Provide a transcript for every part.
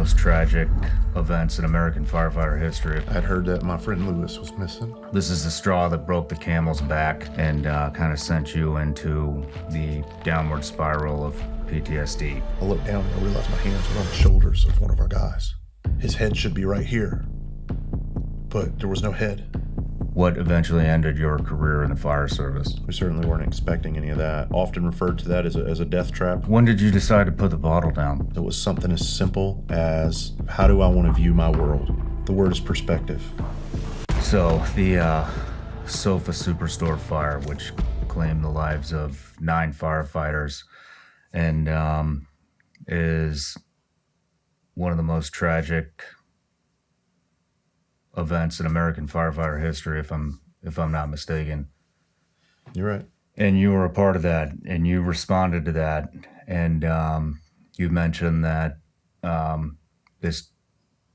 most tragic events in American firefighter history. I'd heard that my friend Lewis was missing. This is the straw that broke the camel's back and kind of sent you into the downward spiral of PTSD. I looked down and I realized my hands were on the shoulders of one of our guys. His head should be right here, but there was no head. What eventually ended your career in the fire service? We certainly weren't expecting any of that. Often referred to that as a death trap. When did you decide to put the bottle down? It was something as simple as, how do I want to view my world? The word is perspective. So, the Sofa Super Store fire, which claimed the lives of 9 firefighters, and is one of the most tragic events in American firefighter history, if I'm not mistaken. You're right. And you were a part of that, and you responded to that, and you mentioned that this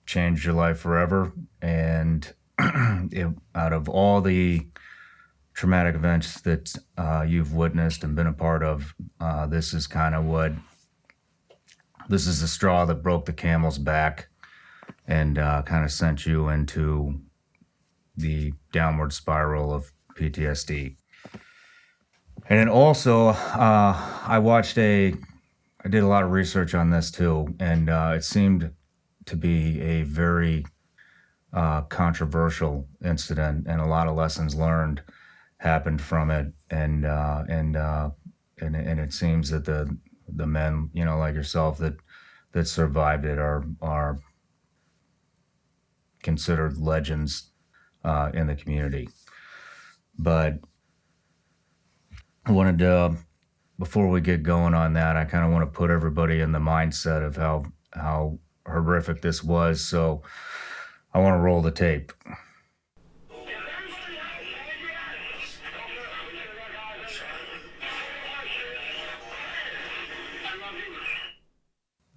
changed your life forever, and out of all the traumatic events that you've witnessed and been a part of, this is the straw that broke the camel's back and kind of sent you into the downward spiral of PTSD. And then also, I did a lot of research on this too, and it seemed to be a very controversial incident, and a lot of lessons learned happened from it, and it seems that the men, like yourself, that survived it are considered legends in the community. But I wanted to, before we get going on that, I kind of want to put everybody in the mindset of how horrific this was. So I want to roll the tape.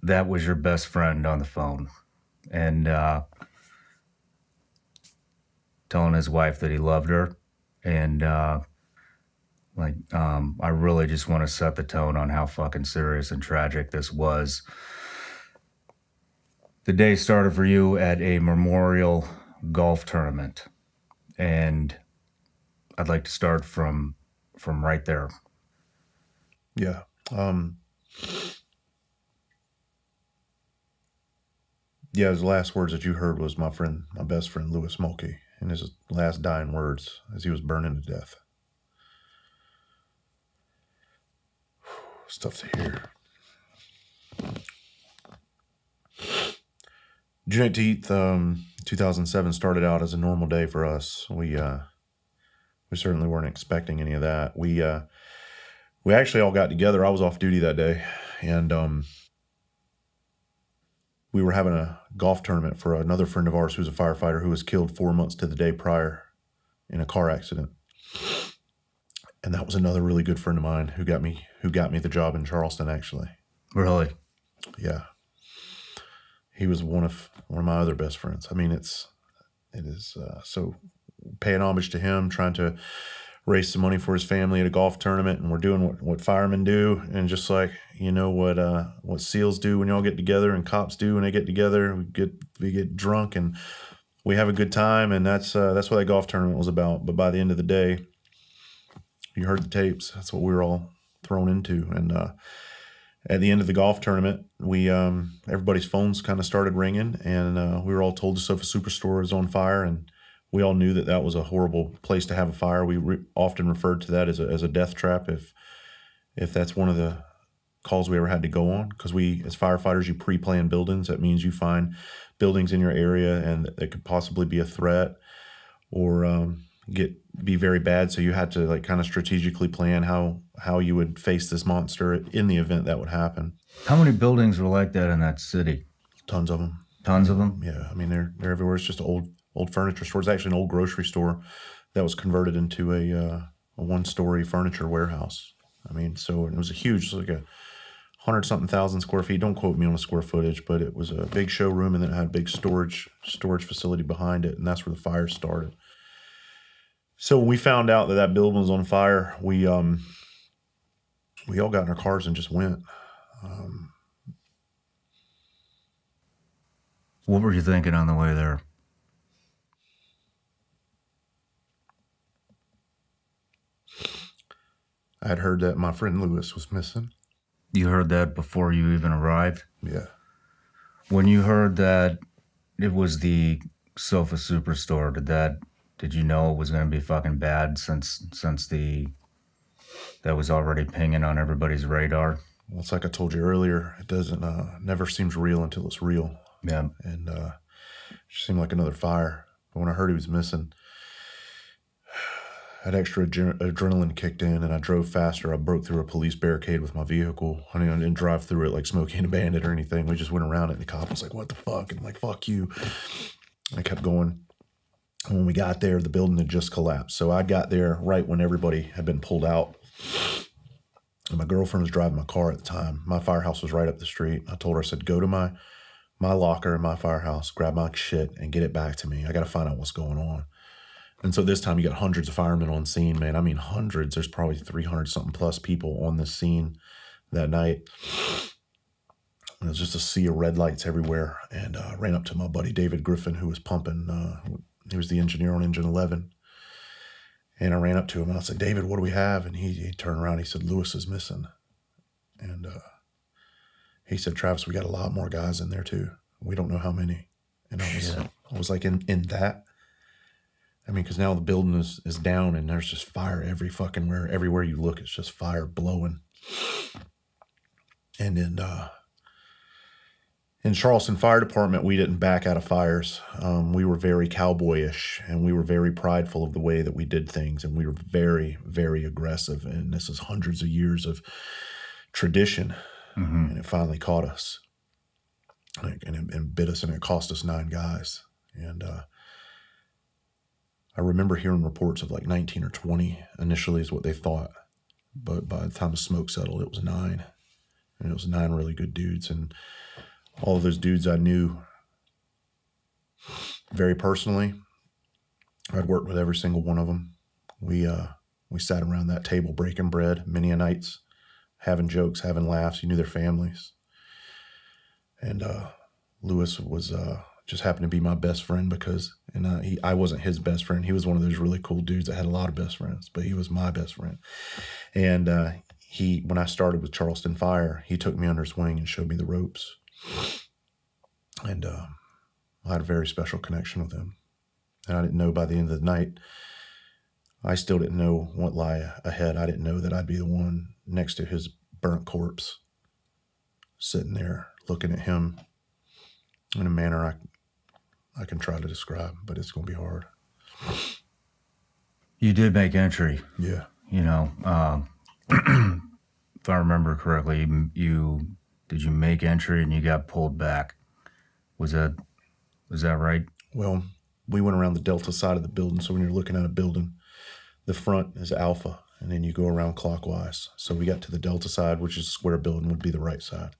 That was your best friend on the phone, and telling his wife that he loved her, and I really just want to set the tone on how fucking serious and tragic this was. The day started for you at a memorial golf tournament, and I'd like to start from right there. Yeah. Yeah, his last words that you heard was my best friend, Lewis Mulkey, and his last dying words as he was burning to death. It's tough to hear. June 18th, 2007 started out as a normal day for us. We certainly weren't expecting any of that. We actually all got together. I was off duty that day, and we were having a golf tournament for another friend of ours who's a firefighter who was killed 4 months to the day prior in a car accident. And that was another really good friend of mine who got me the job in Charleston, actually. Really? Yeah. He was one of my other best friends. I mean, it is so paying homage to him, trying to raise some money for his family at a golf tournament, and we're doing what firemen do, and just like what SEALs do when y'all get together, and cops do when they get together. We get drunk and we have a good time, and that's what that golf tournament was about. But by the end of the day, you heard the tapes. That's what we were all thrown into, and at the end of the golf tournament, we everybody's phones kind of started ringing, and we were all told the Sofa Super Store is on fire, and we all knew that was a horrible place to have a fire. We often referred to that as a death trap, if that's one of the calls we ever had to go on, because we, as firefighters, you pre-plan buildings. That means you find buildings in your area and that could possibly be a threat or be very bad. So you had to kind of strategically plan how you would face this monster in the event that would happen. How many buildings were like that in that city? Tons of them. Tons of them? Yeah, I mean they're everywhere. It's just old furniture store. It's actually an old grocery store that was converted into a one-story furniture warehouse. I mean, so it was a huge, like a 100-something thousand square feet. Don't quote me on the square footage, but it was a big showroom, and then it had a big storage facility behind it, and that's where the fire started. So when we found out that building was on fire, we all got in our cars and just went. What were you thinking on the way there? I had heard that my friend Lewis was missing. You heard that before you even arrived? Yeah. When you heard that it was the Sofa Super Store, did you know it was going to be fucking bad since that was already pinging on everybody's radar? Well, it's like I told you earlier. It doesn't never seems real until it's real, Yeah. and it just seemed like another fire. But when I heard he was missing, that extra adrenaline kicked in, and I drove faster. I broke through a police barricade with my vehicle. I didn't drive through it like Smokey and the Bandit or anything. We just went around it, and the cop was like, "What the fuck?" And I'm like, "Fuck you." I kept going. And when we got there, the building had just collapsed. So I got there right when everybody had been pulled out. And my girlfriend was driving my car at the time. My firehouse was right up the street. I told her, I said, go to my locker in my firehouse, grab my shit, and get it back to me. I got to find out what's going on. And so this time you got hundreds of firemen on scene, man. I mean, hundreds. There's probably 300 something plus people on this scene that night. And it was just a sea of red lights everywhere. And I ran up to my buddy David Griffin, who was pumping. He was the engineer on Engine 11. And I ran up to him and I said, David, what do we have? And he turned around. He said, Lewis is missing. And he said, Travis, we got a lot more guys in there too. We don't know how many. And I was like, in that. I mean, because now the building is down and there's just fire everywhere you look, it's just fire blowing. And in Charleston Fire Department, we didn't back out of fires. We were very cowboyish, and we were very prideful of the way that we did things, and we were very, very aggressive. And this is hundreds of years of tradition, and it finally caught us, and it bit us, and it cost us 9 guys. And I remember hearing reports of like 19 or 20 initially is what they thought, but by the time the smoke settled, it was 9, and it was 9 really good dudes. And all of those dudes I knew very personally. I'd worked with every single one of them. We sat around that table breaking bread many a nights, having jokes, having laughs. You knew their families. And Lewis was just happened to be my best friend because, and I wasn't his best friend. He was one of those really cool dudes that had a lot of best friends, but he was my best friend. And when I started with Charleston Fire, he took me under his wing and showed me the ropes. And I had a very special connection with him. And I didn't know by the end of the night, I still didn't know what lay ahead. I didn't know that I'd be the one next to his burnt corpse, sitting there looking at him in a manner I can try to describe, but it's going to be hard. You did make entry. Yeah. You know, if I remember correctly, did you make entry and you got pulled back? Was that right? Well, we went around the delta side of the building. So when you're looking at a building, the front is alpha, and then you go around clockwise. So we got to the delta side, which is a square building, would be the right side.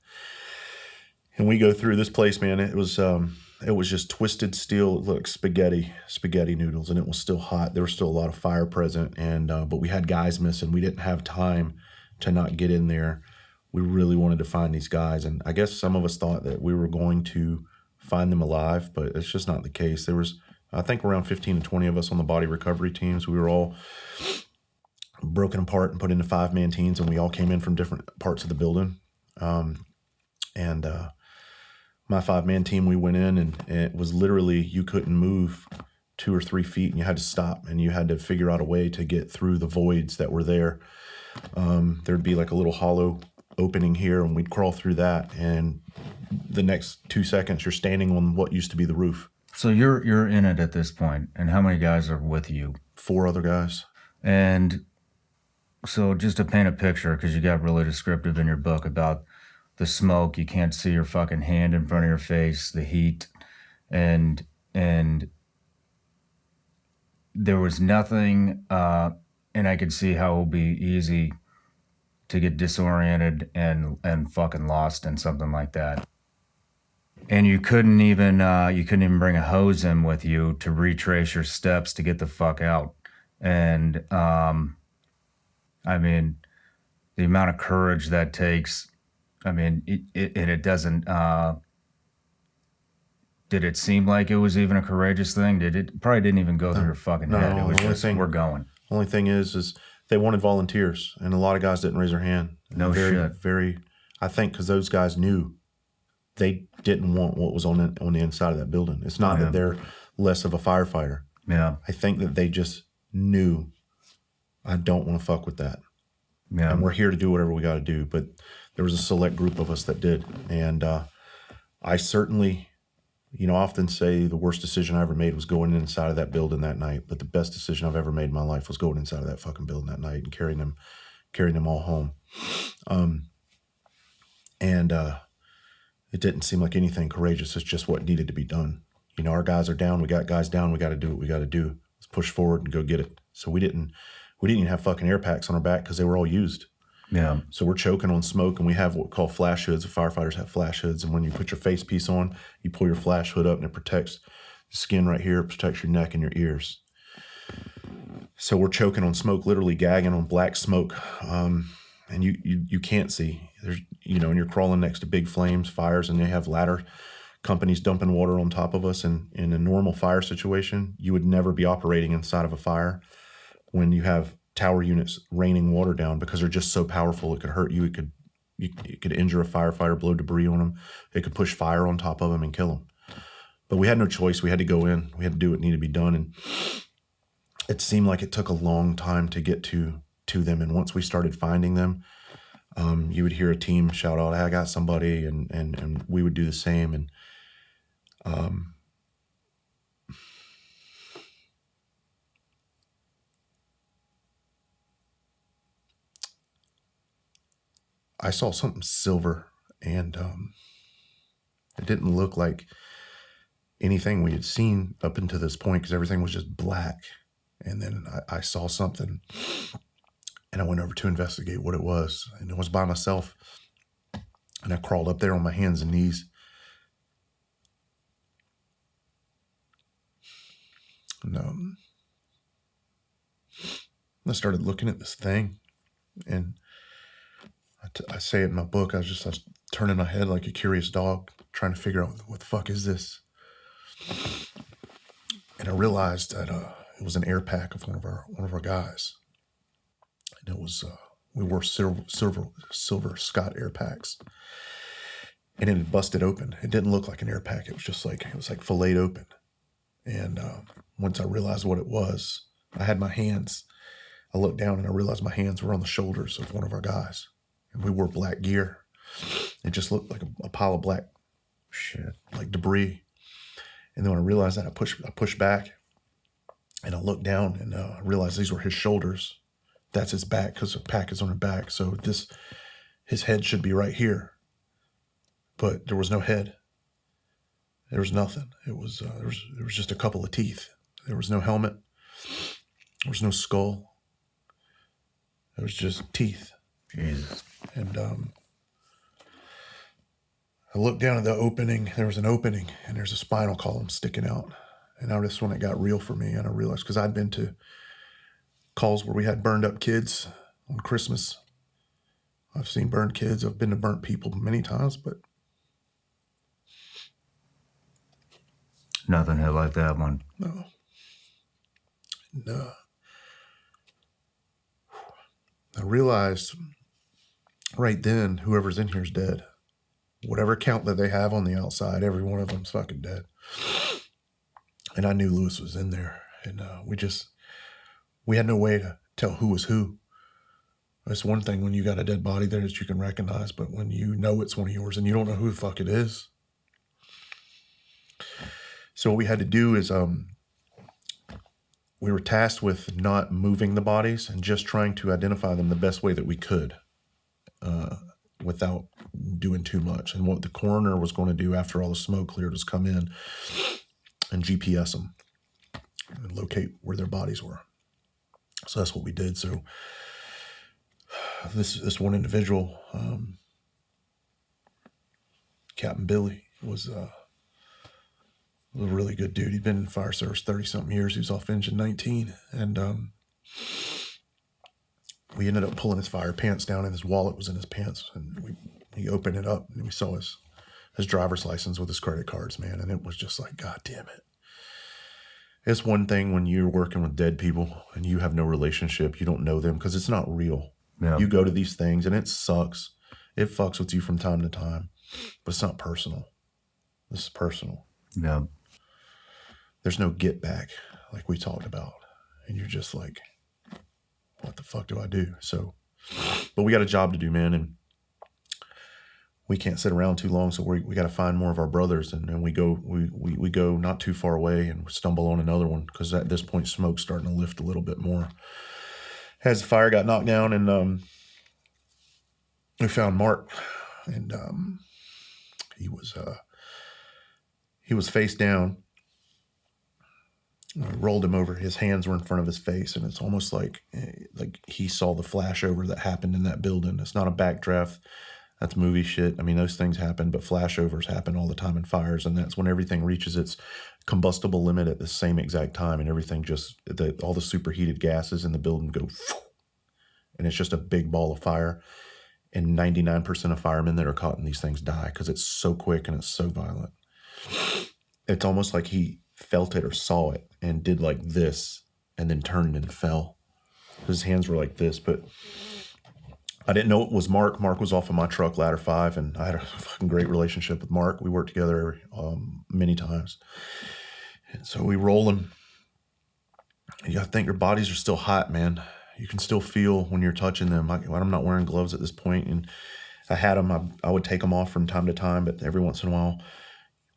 And we go through this place, man. It was just twisted steel. It looked spaghetti noodles, and it was still hot. There was still a lot of fire present, and but we had guys missing. We didn't have time to not get in there. We really wanted to find these guys, and I guess some of us thought that we were going to find them alive, but it's just not the case. There was, I think, around 15 to 20 of us on the body recovery teams. We were all broken apart and put into 5-man teams, and we all came in from different parts of the building. My 5-man team, we went in, and it was literally, you couldn't move 2 or 3 feet, and you had to stop, and you had to figure out a way to get through the voids that were there. There'd be like a little hollow opening here, and we'd crawl through that, and the next 2 seconds you're standing on what used to be the roof. So you're in it at this point, and how many guys are with you? 4 other guys. And so just to paint a picture, because you got really descriptive in your book about the smoke, you can't see your fucking hand in front of your face, the heat, and there was nothing, and I could see how it would be easy to get disoriented and fucking lost in something like that. And you couldn't even bring a hose in with you to retrace your steps to get the fuck out. And I mean, the amount of courage that takes. I mean, it doesn't did it seem like it was even a courageous thing? Did it probably didn't even go through your fucking No, head? It was the only just, thing we're going. only thing is they wanted volunteers, and a lot of guys didn't raise their hand. No shit. Very. I think because those guys knew they didn't want what was on the inside of that building. It's not that they're less of a firefighter. Yeah. I think that they just knew, I don't want to fuck with that. Yeah. And we're here to do whatever we got to do. But there was a select group of us that did. And I certainly, often say the worst decision I ever made was going inside of that building that night. But the best decision I've ever made in my life was going inside of that fucking building that night and carrying them all home. And it didn't seem like anything courageous. It's just what needed to be done. Our guys are down. We got guys down. We got to do what we got to do. Let's push forward and go get it. So we didn't even have fucking air packs on our back because they were all used. Yeah. So we're choking on smoke, and we have what we call flash hoods. The firefighters have flash hoods, and when you put your face piece on, you pull your flash hood up, and it protects the skin right here. It protects your neck and your ears. So we're choking on smoke, literally gagging on black smoke, and you can't see. There's and you're crawling next to big flames, fires, and they have ladder companies dumping water on top of us. And in a normal fire situation, you would never be operating inside of a fire when you have tower units raining water down, because they're just so powerful. It could hurt you. It could injure a firefighter, blow debris on them. It could push fire on top of them and kill them. But we had no choice. We had to go in. We had to do what needed to be done. And it seemed like it took a long time to get to them. And once we started finding them, you would hear a team shout out, "Hey, I got somebody," and we would do the same. And I saw something silver, and it didn't look like anything we had seen up until this point, because everything was just black. And then I saw something, and I went over to investigate what it was. And it was by myself. And I crawled up there on my hands and knees. And I started looking at this thing. And I say it in my book, I was turning my head like a curious dog, trying to figure out what the fuck is this. And I realized that it was an air pack of one of our guys. And it was we wore silver Scott air packs, and it had busted open. It didn't look like an air pack. It was like filleted open. And once I realized what it was, I had my hands. I looked down and I realized my hands were on the shoulders of one of our guys, and we wore black gear. It just looked like a pile of black shit, like debris. And then when I realized that, I pushed back, and I looked down, and I realized these were his shoulders. That's his back, because the pack is on his back. So his head should be right here. But there was no head. There was nothing. It was there was just a couple of teeth. There was no helmet. There was no skull. It was just teeth. Jesus. And I looked down at the opening. There was an opening, and there's a spinal column sticking out. And I just when it got real for me, and I realized, because I'd been to calls where we had burned up kids on Christmas. I've seen burned kids. I've been to burnt people many times, but Nothing hit like that one. no. I realized right then, whoever's in here is dead. Whatever count that they have on the outside, every one of them's fucking dead. And I knew Lewis was in there, and we had no way to tell who was who. It's one thing when you got a dead body there that you can recognize, but when you know it's one of yours and you don't know who the fuck it is. So what we had to do is we were tasked with not moving the bodies and just trying to identify them the best way that we could without doing too much. And what the coroner was going to do after all the smoke cleared was come in and GPS them and locate where their bodies were. So that's what we did. So this one individual, Captain Billy, was a really good dude. He'd been in fire service 30-something years. He was off engine 19. And we ended up pulling his fire pants down, and his wallet was in his pants. And we opened it up, and we saw his his driver's license with his credit cards, man. And it was just like, God damn it. It's one thing when you're working with dead people and you have no relationship, you don't know them because it's not real. Yeah. You go to these things and it sucks. It fucks with you from time to time, but it's not personal. This is personal. Yeah. There's no get back like we talked about. And you're just like, what the fuck do I do? So, but we got a job to do, man. And we can't sit around too long. So we got to find more of our brothers. And then we go not too far away and stumble on another one. Cause at this point, smoke's starting to lift a little bit more. As the fire got knocked down and, we found Mark and, he was face down. I rolled him over. His hands were in front of his face, and it's almost like he saw the flashover that happened in that building. It's not a backdraft. That's movie shit. I mean, those things happen, but flashovers happen all the time in fires, and that's when everything reaches its combustible limit at the same exact time, and everything just, all the superheated gases in the building go, and it's just a big ball of fire, and 99% of firemen that are caught in these things die because it's so quick and it's so violent. It's almost like he felt it or saw it and did like this and then turned and fell. His hands were like this, but I didn't know it was Mark. Mark was off of my truck, Ladder 5, and I had a fucking great relationship with Mark. We worked together many times. And so we roll him. And you gotta think your bodies are still hot, man. You can still feel when you're touching them. I'm not wearing gloves at this point, and I had them. I would take them off from time to time, but every once in a while,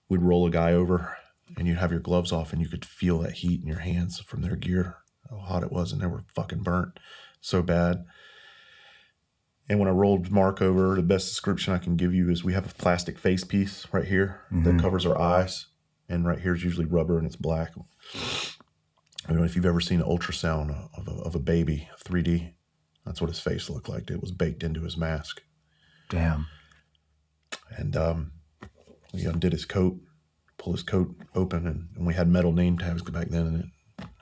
we'd roll a guy over, and you'd have your gloves off, and you could feel that heat in your hands from their gear, how hot it was, and they were fucking burnt so bad. And when I rolled Mark over, the best description I can give you is we have a plastic face piece right here that covers our eyes, and right here is usually rubber, and it's black. I don't know if you've ever seen an ultrasound of a baby, 3D. That's what his face looked like. It was baked into his mask. Damn. And we undid his coat, pulled his coat open, and we had metal name tags back then, and it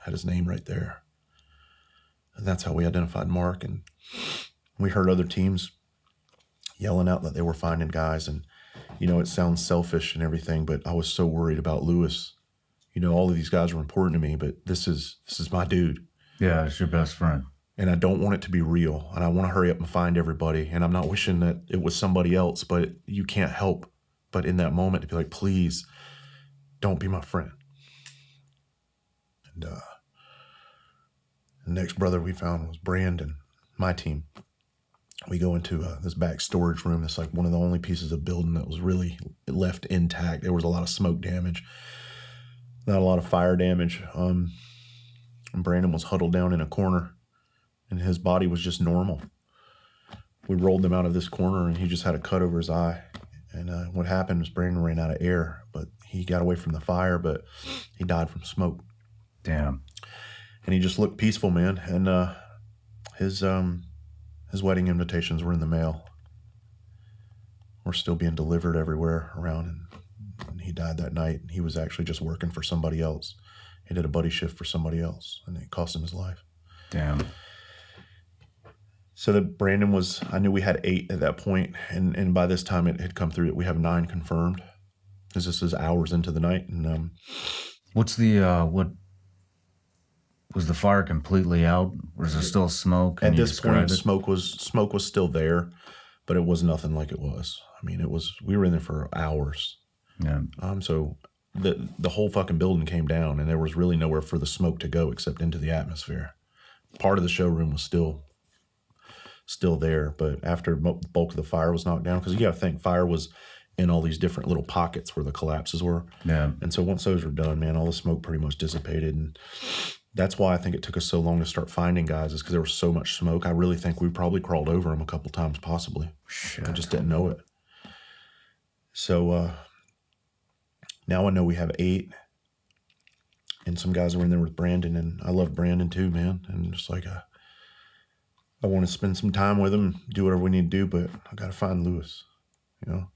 had his name right there. And that's how we identified Mark. And we heard other teams yelling out that they were finding guys. And, you know, it sounds selfish and everything, but I was so worried about Lewis. You know, all of these guys were important to me, but this is my dude. Yeah, it's your best friend. And I don't want it to be real. And I want to hurry up and find everybody. And I'm not wishing that it was somebody else, but you can't help but in that moment to be like, please don't be my friend. And the next brother we found was Brandon, my team. We go into this back storage room. It's like one of the only pieces of building that was really left intact. There was a lot of smoke damage, not a lot of fire damage. And Brandon was huddled down in a corner, and his body was just normal. We rolled him out of this corner, and he just had a cut over his eye. And what happened was Brandon ran out of air, but he got away from the fire, but he died from smoke. Damn. And he just looked peaceful, man. And his wedding invitations were in the mail. We're still being delivered everywhere around, and he died that night. He was actually just working for somebody else. He did a buddy shift for somebody else, and it cost him his life. Damn. So that Brandon was, I knew we had 8 at that point, and by this time it had come through. We have 9 confirmed, because this is hours into the night. And What's the what was the fire completely out? Or is there still smoke? at this point, smoke was still there, but it was nothing like it was. I mean, we were in there for hours. Yeah. So the whole fucking building came down, and there was really nowhere for the smoke to go except into the atmosphere. Part of the showroom was still there, but after bulk of the fire was knocked down, because you got to think fire was in all these different little pockets where the collapses were. Yeah. And so once those were done, man, all the smoke pretty much dissipated. And that's why I think it took us so long to start finding guys, is because there was so much smoke. I really think we probably crawled over them a couple times, possibly. Shit. I just didn't know it. So now I know we have 8, and some guys were in there with Brandon, and I love Brandon too, man. And just like I want to spend some time with him, do whatever we need to do, but I got to find Lewis, you know.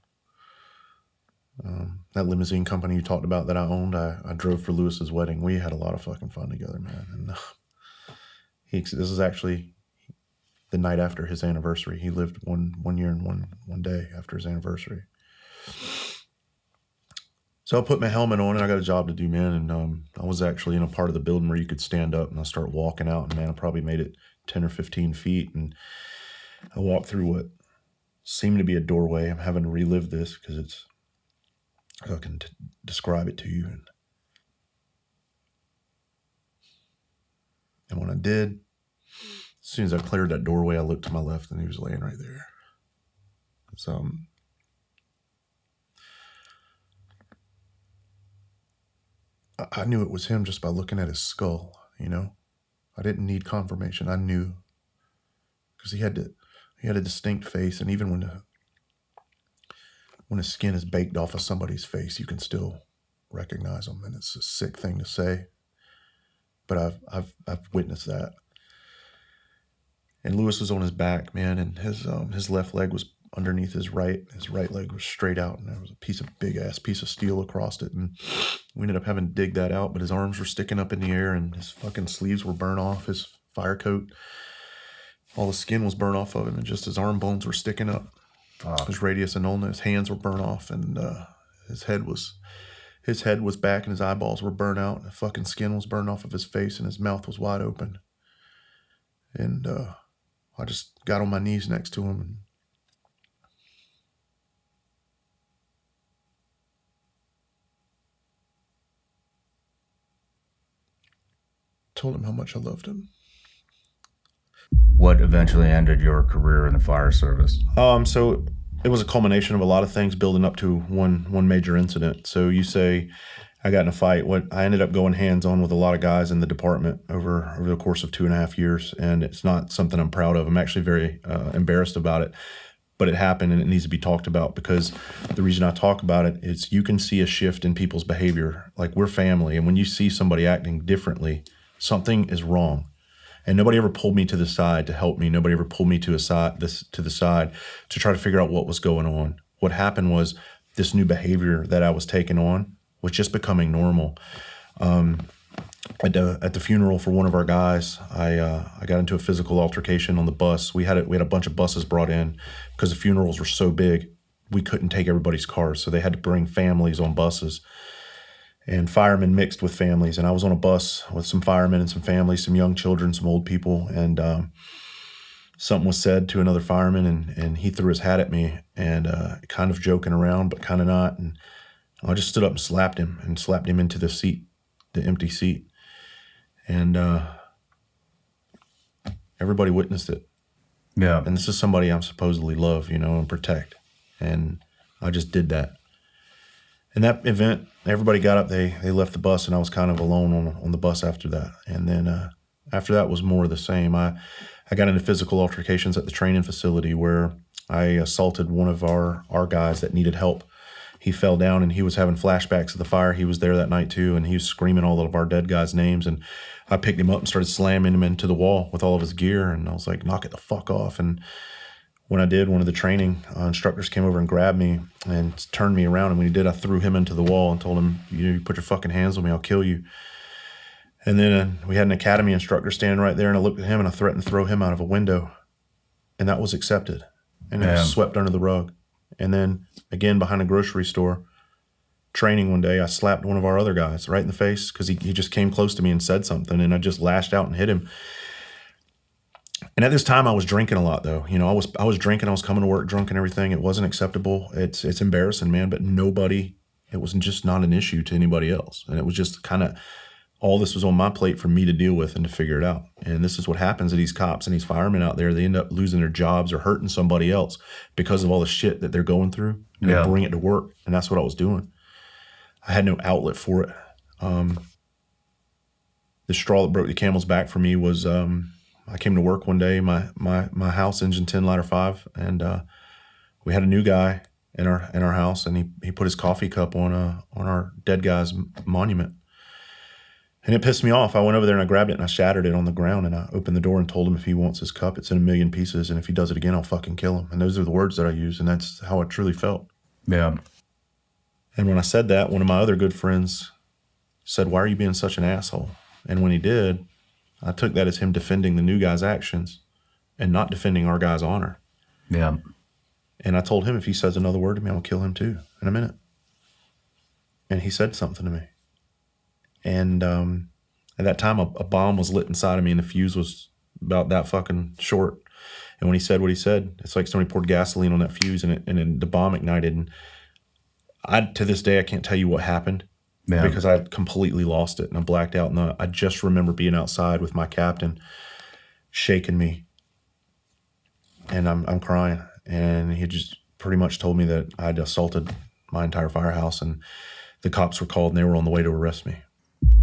That limousine company you talked about that I owned, I drove for Lewis's wedding. We had a lot of fucking fun together, man. And this is actually the night after his anniversary. He lived one year and one day after his anniversary. So I put my helmet on and I got a job to do, man. And I was actually in a part of the building where you could stand up, and I started walking out, and man, I probably made it 10 or 15 feet. And I walked through what seemed to be a doorway. I'm having to relive this because it's, I can describe it to you. And when I did, as soon as I cleared that doorway, I looked to my left and he was laying right there. So I knew it was him just by looking at his skull, you know. I didn't need confirmation. I knew, because he had a distinct face, and even when his skin is baked off of somebody's face, you can still recognize them, and it's a sick thing to say, but I've witnessed that. And Lewis was on his back, man, and his left leg was underneath his right. His right leg was straight out, and there was a big ass piece of steel across it. And we ended up having to dig that out, but his arms were sticking up in the air, and his fucking sleeves were burnt off. His fire coat, all the skin was burnt off of him, and just his arm bones were sticking up. His radius and ulna, his hands were burnt off, and his head was back, and his eyeballs were burnt out, and the fucking skin was burned off of his face, and his mouth was wide open. And I just got on my knees next to him and told him how much I loved him. What eventually ended your career in the fire service? So it was a culmination of a lot of things building up to one major incident. So you say I got in a fight. I ended up going hands-on with a lot of guys in the department over the course of 2.5 years, and it's not something I'm proud of. I'm actually very embarrassed about it, but it happened and it needs to be talked about, because the reason I talk about it is you can see a shift in people's behavior. Like, we're family, and when you see somebody acting differently, something is wrong. And nobody ever pulled me to the side to help me. Nobody ever pulled me to the side to try to figure out what was going on. What happened was this new behavior that I was taking on was just becoming normal. At the funeral for one of our guys, I got into a physical altercation on the bus. We had a bunch of buses brought in because the funerals were so big, we couldn't take everybody's cars, so they had to bring families on buses. And firemen mixed with families, and I was on a bus with some firemen and some families, some young children, some old people, and something was said to another fireman, and he threw his hat at me, and kind of joking around, but kind of not, and I just stood up and slapped him into the seat, the empty seat, and everybody witnessed it. Yeah. And this is somebody I'm supposedly love, and protect, and I just did that. In that event, everybody got up, they left the bus, and I was kind of alone on the bus after that. And then after that was more of the same. I got into physical altercations at the training facility where I assaulted one of our guys that needed help. He fell down, and he was having flashbacks of the fire. He was there that night too, and he was screaming all of our dead guys' names. And I picked him up and started slamming him into the wall with all of his gear, and I was like, knock it the fuck off. And when I did, one of the training instructors came over and grabbed me and turned me around. And when he did, I threw him into the wall and told him, you put your fucking hands on me, I'll kill you. And then we had an academy instructor standing right there, and I looked at him and I threatened to throw him out of a window. And that was accepted. And it was swept under the rug. And then again, behind a grocery store, training one day, I slapped one of our other guys right in the face because he just came close to me and said something, and I just lashed out and hit him. And at this time, I was drinking a lot, though. I was drinking. I was coming to work drunk and everything. It wasn't acceptable. It's embarrassing, man. But it was just not an issue to anybody else. And it was just kind of, all this was on my plate for me to deal with and to figure it out. And this is what happens to these cops and these firemen out there. They end up losing their jobs or hurting somebody else because of all the shit that they're going through. And they bring it to work. And that's what I was doing. I had no outlet for it. The straw that broke the camel's back for me was, I came to work one day, my house engine 10 ladder 5, and we had a new guy in our house, and he put his coffee cup on our dead guy's monument, and it pissed me off. I went over there and I grabbed it and I shattered it on the ground, and I opened the door and told him if he wants his cup, it's in 1,000,000 pieces, and if he does it again, I'll fucking kill him. And those are the words that I use, and that's how I truly felt. Yeah. And when I said that, one of my other good friends said, "Why are you being such an asshole?" And when he did, I took that as him defending the new guy's actions and not defending our guy's honor. Yeah. And I told him if he says another word to me, I'm going to kill him too in a minute. and he said something to me. And at that time, a bomb was lit inside of me, and the fuse was about that fucking short. And when he said what he said, it's like somebody poured gasoline on that fuse, and then the bomb ignited. And to this day, I can't tell you what happened because I completely lost it and I blacked out. And I just remember being outside with my captain shaking me, and I'm crying. And he just pretty much told me that I'd assaulted my entire firehouse, and the cops were called and they were on the way to arrest me.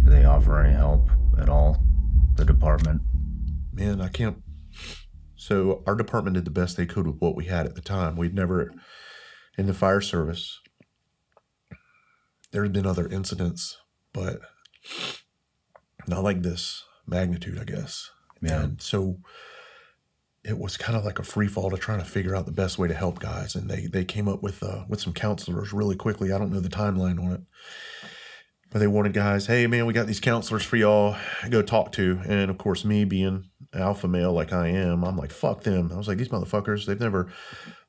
Do they offer any help at all, the department? Man, I can't. So our department did the best they could with what we had at the time. We'd never, in the fire service, there had been other incidents, but not like this magnitude, I guess. Yeah. And so it was kind of like a free fall to trying to figure out the best way to help guys. And they came up with some counselors really quickly. I don't know the timeline on it, but they wanted guys, hey man, we got these counselors for y'all to go talk to. And of course, me being alpha male like I am, I'm like, fuck them. I was like, these motherfuckers, they've never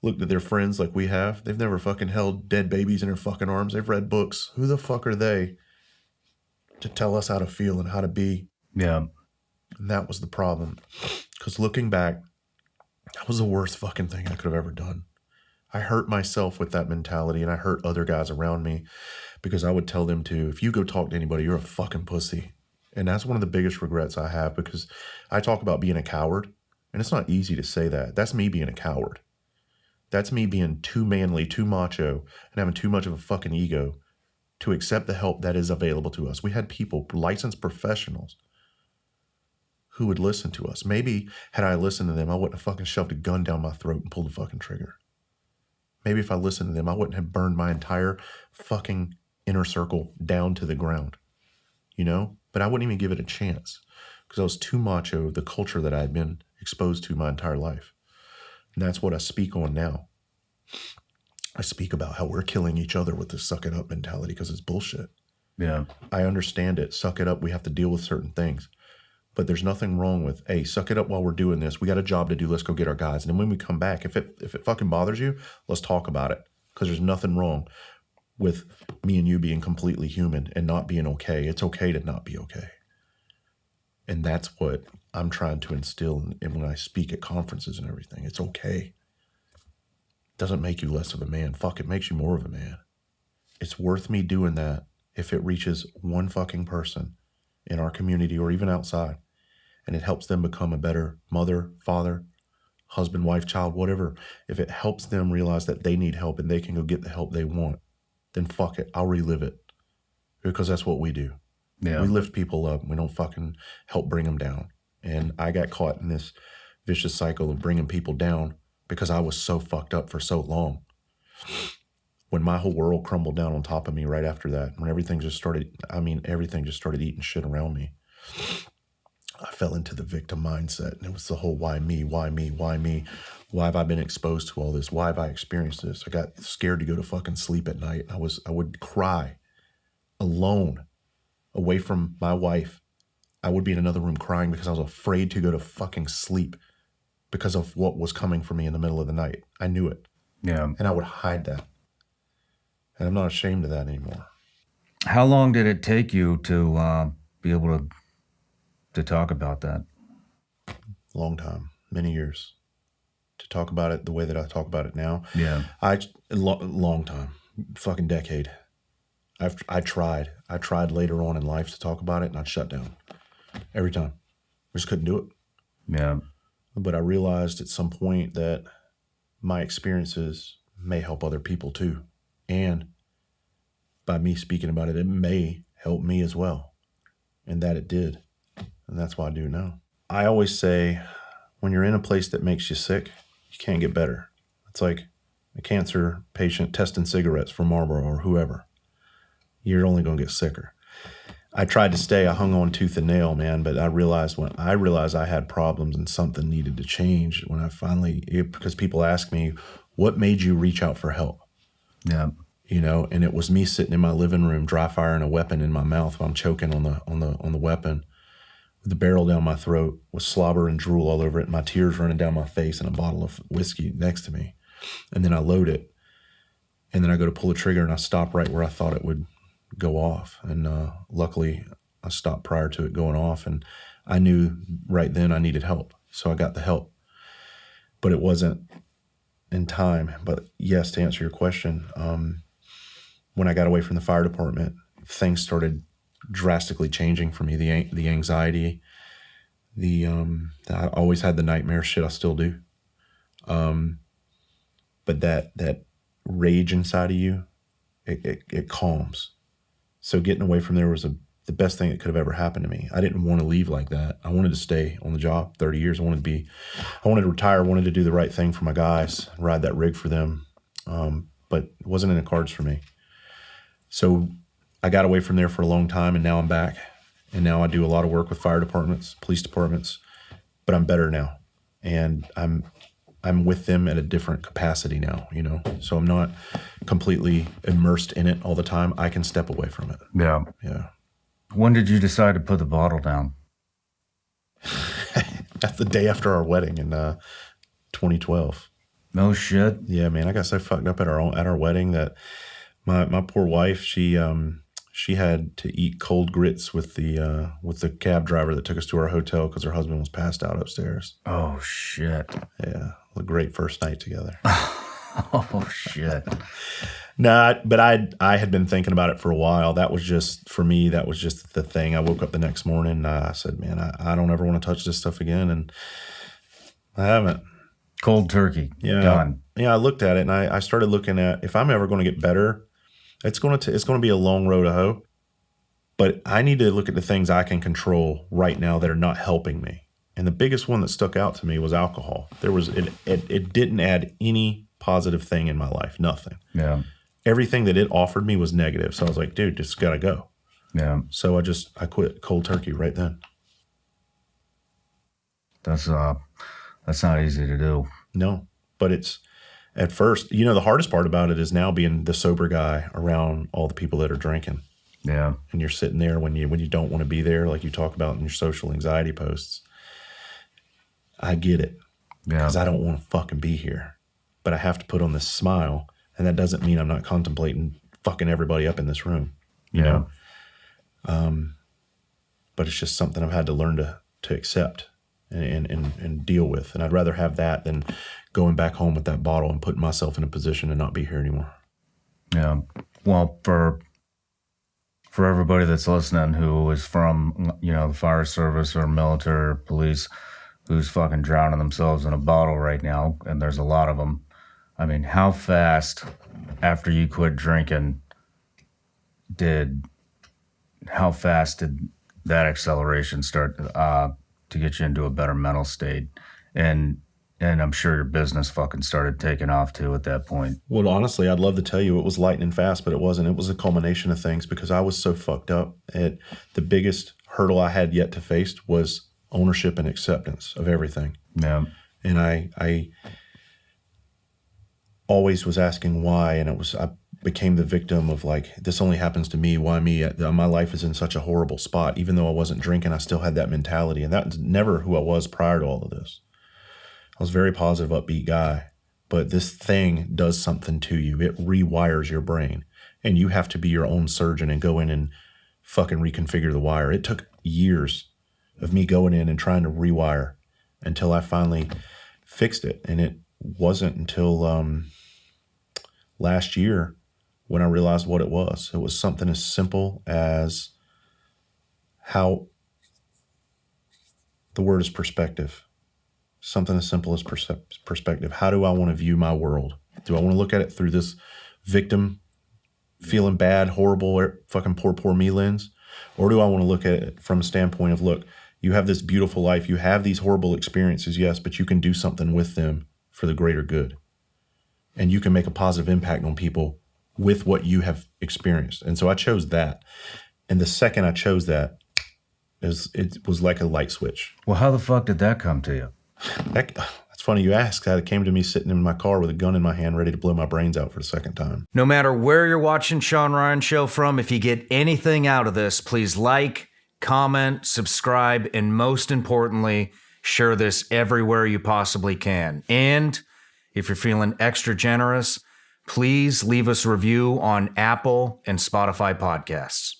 looked at their friends like we have. They've never fucking held dead babies in their fucking arms. They've read books. Who the fuck are they to tell us how to feel and how to be? Yeah. And that was the problem. Because looking back, that was the worst fucking thing I could have ever done. I hurt myself with that mentality, and I hurt other guys around me because I would tell them to, if you go talk to anybody, you're a fucking pussy. And that's one of the biggest regrets I have, because I talk about being a coward, and it's not easy to say that. That's me being a coward. That's me being too manly, too macho, and having too much of a fucking ego to accept the help that is available to us. We had people, licensed professionals, who would listen to us. Maybe had I listened to them, I wouldn't have fucking shoved a gun down my throat and pulled the fucking trigger. Maybe if I listened to them, I wouldn't have burned my entire fucking inner circle down to the ground, you know? But I wouldn't even give it a chance because I was too macho of the culture that I had been exposed to my entire life. And that's what I speak on now. I speak about how we're killing each other with this suck it up mentality because it's bullshit. Yeah. I understand it. Suck it up. We have to deal with certain things. But there's nothing wrong with, hey, suck it up while we're doing this. We got a job to do. Let's go get our guys. And then when we come back, if it fucking bothers you, let's talk about it. Because there's nothing wrong with me and you being completely human and not being okay. It's okay to not be okay. And that's what I'm trying to instill in when I speak at conferences and everything. It's okay. Doesn't make you less of a man. Fuck, it makes you more of a man. It's worth me doing that if it reaches one fucking person in our community or even outside, and it helps them become a better mother, father, husband, wife, child, whatever. If it helps them realize that they need help and they can go get the help they want, then fuck it, I'll relive it, because that's what we do. Yeah. We lift people up. We don't fucking help bring them down. And I got caught in this vicious cycle of bringing people down because I was so fucked up for so long. When my whole world crumbled down on top of me right after that, when everything just started eating shit around me, I fell into the victim mindset. And it was the whole why me, why me, why me? Why have I been exposed to all this? Why have I experienced this? I got scared to go to fucking sleep at night. I would cry alone, away from my wife. I would be in another room crying because I was afraid to go to fucking sleep because of what was coming for me in the middle of the night. I knew it. Yeah. And I would hide that. And I'm not ashamed of that anymore. How long did it take you to be able to talk about that? Long time, many years. To talk about it the way that I talk about it now. Yeah. Long time, fucking decade. I tried later on in life to talk about it, and I'd shut down every time. I just couldn't do it. Yeah. But I realized at some point that my experiences may help other people too. And by me speaking about it, it may help me as well. And that it did. And that's why I do now. I always say, when you're in a place that makes you sick, you can't get better. It's like a cancer patient testing cigarettes for Marlboro or whoever. You're only going to get sicker. I tried to stay. I hung on tooth and nail, man. But I realized when I realized I had problems and something needed to change, when I finally, because people ask me, what made you reach out for help? Yeah. You know, and it was me sitting in my living room, dry firing a weapon in my mouth while I'm choking on the weapon, with the barrel down my throat, with slobber and drool all over it, and my tears running down my face, and a bottle of whiskey next to me. And then I load it, and then I go to pull the trigger, and I stop right where I thought it would go off. And luckily, I stopped prior to it going off, and I knew right then I needed help. So I got the help. But it wasn't in time. But yes, to answer your question, when I got away from the fire department, things started drastically changing for me. The anxiety, I always had the nightmare shit. I still do. But that rage inside of you, it calms. So getting away from there was the best thing that could have ever happened to me. I didn't want to leave like that. I wanted to stay on the job 30 years. I wanted to retire. I wanted to do the right thing for my guys, ride that rig for them. But it wasn't in the cards for me. So I got away from there for a long time, and now I'm back. And now I do a lot of work with fire departments, police departments, but I'm better now. And I'm with them at a different capacity now, so I'm not completely immersed in it all the time. I can step away from it. Yeah. Yeah. When did you decide to put the bottle down? That's the day after our wedding in 2012. No shit. Yeah, man, I got so fucked up at our wedding that my poor wife, she had to eat cold grits with the cab driver that took us to our hotel because her husband was passed out upstairs. Oh shit. Yeah, a great first night together. Oh shit. Nah, but I had been thinking about it for a while. That was just, for me, that was just the thing. I woke up the next morning and I said, man, I don't ever want to touch this stuff again. And I haven't. Cold turkey. Yeah. Done. Yeah, I looked at it and I started looking at, if I'm ever going to get better, it's going to be a long road to hoe. But I need to look at the things I can control right now that are not helping me. And the biggest one that stuck out to me was alcohol. It didn't add any positive thing in my life. Nothing. Yeah. Everything that it offered me was negative. So I was like, dude, just gotta go. Yeah. So I quit cold turkey right then. That's not easy to do. No, but it's at first, the hardest part about it is now being the sober guy around all the people that are drinking. Yeah. And you're sitting there when you don't want to be there, like you talk about in your social anxiety posts. I get it. Yeah. Because I don't want to fucking be here. But I have to put on this smile. And that doesn't mean I'm not contemplating fucking everybody up in this room. You know? But it's just something I've had to learn to accept and deal with. And I'd rather have that than going back home with that bottle and putting myself in a position to not be here anymore. Yeah. Well, for everybody that's listening who is from, the fire service or military or police who's fucking drowning themselves in a bottle right now, and there's a lot of them. I mean, how fast after you quit drinking did that acceleration start to get you into a better mental state? And I'm sure your business fucking started taking off too at that point. Well, honestly, I'd love to tell you it was lightning fast, but it wasn't. It was a culmination of things because I was so fucked up. The biggest hurdle I had yet to face was ownership and acceptance of everything. Yeah. And I always was asking why, and I became the victim of like, this only happens to me. Why me? My life is in such a horrible spot. Even though I wasn't drinking, I still had that mentality, and that's never who I was prior to all of this. I was a very positive, upbeat guy, but this thing does something to you. It rewires your brain, and you have to be your own surgeon and go in and fucking reconfigure the wire. It took years of me going in and trying to rewire until I finally fixed it. And it wasn't until last year when I realized what it was. It was something as simple as how the word is perspective. Something as simple as perspective. How do I want to view my world? Do I want to look at it through this victim, feeling bad, horrible, fucking poor me lens? Or do I want to look at it from a standpoint of, look, you have this beautiful life. You have these horrible experiences, yes, but you can do something with them for the greater good. And you can make a positive impact on people with what you have experienced. And so I chose that. And the second I chose that, it was like a light switch. Well, how the fuck did that come to you? That's funny you ask. It came to me sitting in my car with a gun in my hand, ready to blow my brains out for the second time. No matter where you're watching Sean Ryan Show from, if you get anything out of this, please like, comment, subscribe, and most importantly, share this everywhere you possibly can. And if you're feeling extra generous, please leave us a review on Apple and Spotify podcasts.